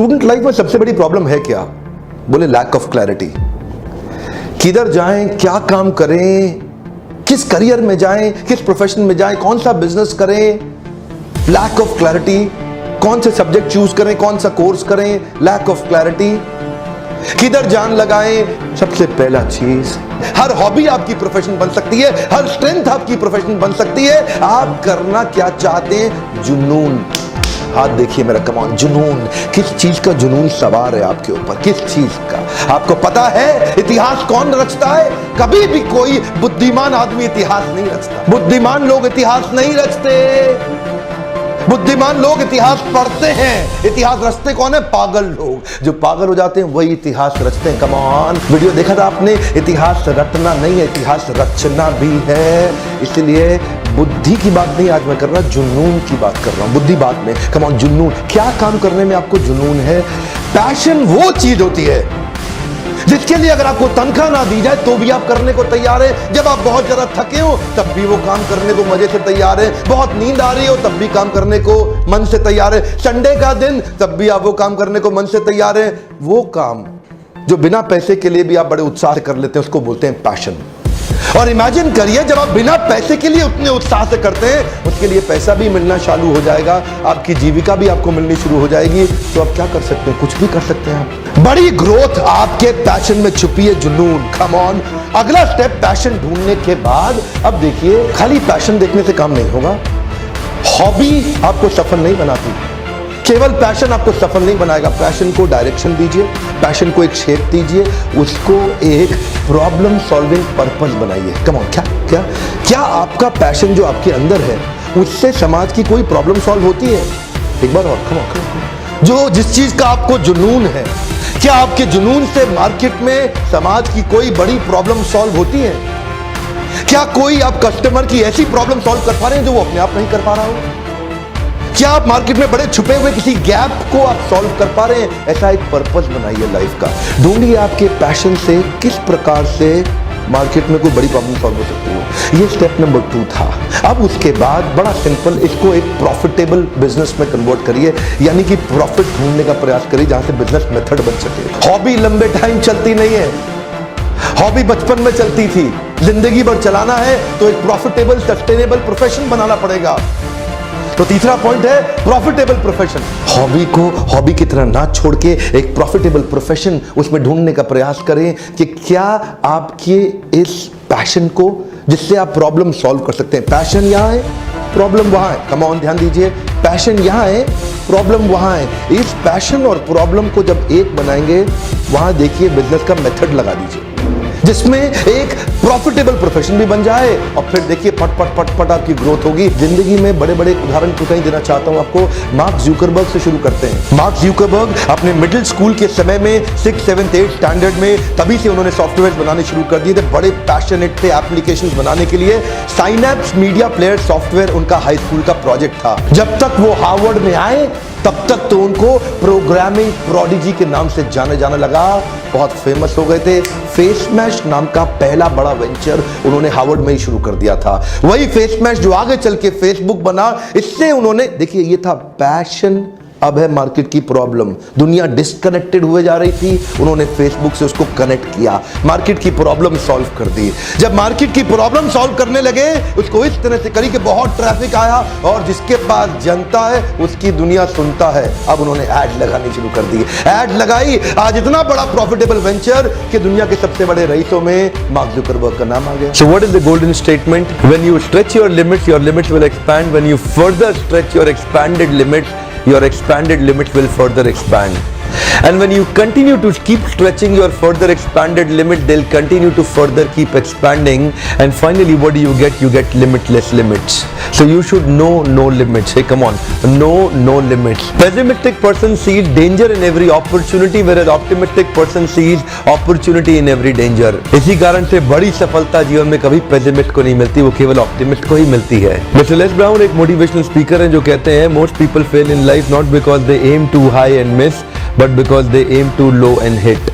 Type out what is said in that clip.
Student life में सबसे बड़ी प्रॉब्लम है क्या? बोले लैक ऑफ क्लैरिटी। किधर जाएं, क्या काम करें, किस करियर में जाएं, किस प्रोफेशन में जाएं, कौन सा बिजनेस करें, लैक ऑफ क्लैरिटी। कौन से सब्जेक्ट चूज करें, कौन सा कोर्स करें, लैक ऑफ क्लैरिटी। किधर जान लगाएं, सबसे पहला चीज, हर हॉबी आपकी प्रोफेशन बन सकती है, हर स्ट्रेंथ आपकी प्रोफेशन बन सकती है। आप करना क्या चाहते हैं? जुनून। हाथ देखिए मेरा, कम ऑन, जुनून। किस चीज का जुनून सवार है आपके ऊपर? किस चीज का? आपको पता है इतिहास कौन रचता है? कभी भी कोई बुद्धिमान आदमी इतिहास नहीं रचता। बुद्धिमान लोग इतिहास नहीं रचते। बुद्धिमान लोग इतिहास पढ़ते हैं। इतिहास रचते कौन है? पागल लोग। जो पागल हो जाते हैं वही इतिहास रचते हैं। कम ऑन, वीडियो देखा था आपने? इतिहास रटना नहीं है, इतिहास रचना भी है। इसलिए बुद्धि की बात नहीं आज मैं कर रहा, जुनून की बात कर रहा हूं। बुद्धि बात में, कम ऑन, जुनून। क्या काम करने में आपको जुनून है? पैशन वो चीज होती है जिसके लिए अगर आपको तनख्वाह ना दी जाए तो भी आप करने को तैयार है। जब आप बहुत ज्यादा थके हो तब भी वो काम करने को मजे से तैयार है। बहुत नींद आ रही हो तब भी काम करने को मन से तैयार है। संडे का दिन तब भी आप वो काम करने को मन से तैयार है। वो काम जो बिना पैसे के लिए भी आप बड़े उत्साह से कर लेते हैं उसको बोलते हैं पैशन। और इमेजिन करिए जब आप बिना पैसे के लिए उतने उत्साह से करते हैं, उसके लिए पैसा भी मिलना चालू हो जाएगा, आपकी जीविका भी आपको मिलनी शुरू हो जाएगी, तो आप क्या कर सकते हैं? कुछ भी कर सकते हैं आप। बड़ी ग्रोथ आपके पैशन में छुपी है, जुनून। Come on. अगला स्टेप पैशन ढूंढने के बाद, अब देखिए, खाली पैशन देखने से काम नहीं होगा। हॉबी आपको सफल नहीं बनाती, केवल पैशन आपको सफल नहीं बनाएगा। पैशन को डायरेक्शन दीजिए, पैशन को एक शेप दीजिए, उसको एक प्रॉब्लम सॉल्विंग पर्पस बनाइए। कम ऑन, क्या आपका पैशन जो आपके अंदर है उससे समाज की कोई प्रॉब्लम सॉल्व होती है? एक बार और, कम ऑन। जो जिस चीज का आपको जुनून है, क्या आपके जुनून से मार्केट में समाज की कोई बड़ी प्रॉब्लम सॉल्व होती है? क्या कोई आप कस्टमर की ऐसी प्रॉब्लम सॉल्व कर पा रहे हैं जो वो अपने आप नहीं कर पा रहा हो? क्या आप मार्केट में बड़े छुपे हुए किसी गैप को आप सॉल्व कर पा रहे हैं? ऐसा एक पर्पस बनाइए लाइफ का। ढूंढिए आपके पैशन से किस प्रकार से मार्केट में कोई बड़ी प्रॉब्लम सॉल्व हो सकती है। ये स्टेप नंबर 2 था। अब उसके बाद बड़ा सिंपल, इसको एक प्रॉफिटेबल बिजनेस में कन्वर्ट करिए, यानी कि प्रॉफिट ढूंढने का प्रयास करिए जहां से बिजनेस मेथड बन सके। हॉबी लंबे टाइम चलती नहीं है। हॉबी बचपन में चलती थी, जिंदगी भर चलाना है तो एक प्रॉफिटेबल सस्टेनेबल प्रोफेशन बनाना पड़ेगा। तो तीसरा पॉइंट है प्रॉफिटेबल प्रोफेशन। हॉबी को हॉबी की तरह ना छोड़ के एक प्रॉफिटेबल प्रोफेशन उसमें ढूंढने का प्रयास करें कि क्या आपके इस पैशन को, जिससे आप प्रॉब्लम सॉल्व कर सकते हैं। पैशन यहां है, प्रॉब्लम वहां है। कम ऑन, ध्यान दीजिए, पैशन यहां है, प्रॉब्लम वहां है। इस पैशन और प्रॉब्लम को जब एक बनाएंगे, वहां देखिए बिजनेस का मेथड लगा दीजिए जिसमें एक प्रॉफिटेबल प्रोफेशन भी बन जाए, और फिर देखिए पट पट पट पट आपकी ग्रोथ होगी। जिंदगी में बड़े बड़े उदाहरण क्यों नहीं देना चाहता हूं आपको। मार्क ज़ुकरबर्ग से शुरू करते हैं। मार्क ज़ुकरबर्ग अपने मिडिल स्कूल के समय में 6th 7th 8th स्टैंडर्ड में, तभी से उन्होंने सॉफ्टवेयर बनाने शुरू कर दिए थे। बड़े पैशनेट थे एप्लीकेशंस बनाने के लिए। साइनैप्स मीडिया प्लेयर सॉफ्टवेयर उनका हाई स्कूल का प्रोजेक्ट था। जब तक वो हार्वर्ड में आए तब तक तो उनको प्रोग्रामिंग प्रोडिजी के नाम से जाने जाने लगा, बहुत फेमस हो गए थे। फेसमैश नाम का पहला बड़ा वेंचर उन्होंने हार्वर्ड में ही शुरू कर दिया था। वही फेसमैश जो आगे चल के फेसबुक बना। इससे उन्होंने, देखिए, ये था पैशन, अब है मार्केट की प्रॉब्लम। दुनिया डिस्कनेक्टेड हुए जा रही थी, उन्होंने फेसबुक से उसको कनेक्ट किया, मार्केट की प्रॉब्लम सॉल्व कर दी। जब मार्केट की प्रॉब्लम सॉल्व करने लगे, उसको इस तरह से करी कि बहुत ट्रैफिक आया, और जिसके पास जनता है उसकी दुनिया सुनता है। अब उन्होंने ऐड लगानी शुरू कर दी, ऐड लगाई। आज इतना बड़ा प्रॉफिटेबल वेंचर कि दुनिया के सबसे बड़े रईसों में मार्क ज़ुकरबर्ग का नाम आ गया। So what is the golden statement? When you stretch your limits will expand. When you further stretch your expanded limits will further expand. And when you continue to keep stretching your further expanded limit, they'll continue to further keep expanding. And finally, what do? You get limitless limits. So you should know no limits. Hey, come on, no limits. Pessimistic person sees danger in every opportunity, whereas optimistic person sees opportunity in every danger. इसी कारण से बड़ी सफलता जीवन में कभी pessimist को नहीं मिलती, वो केवल ऑप्टिमिस्ट को ही मिलती है। मिस्टर लेस ब्राउन एक मोटिवेशनल स्पीकर हैं जो कहते हैं, most people fail in life not because they aim too high and miss, but because they aim too low and hit.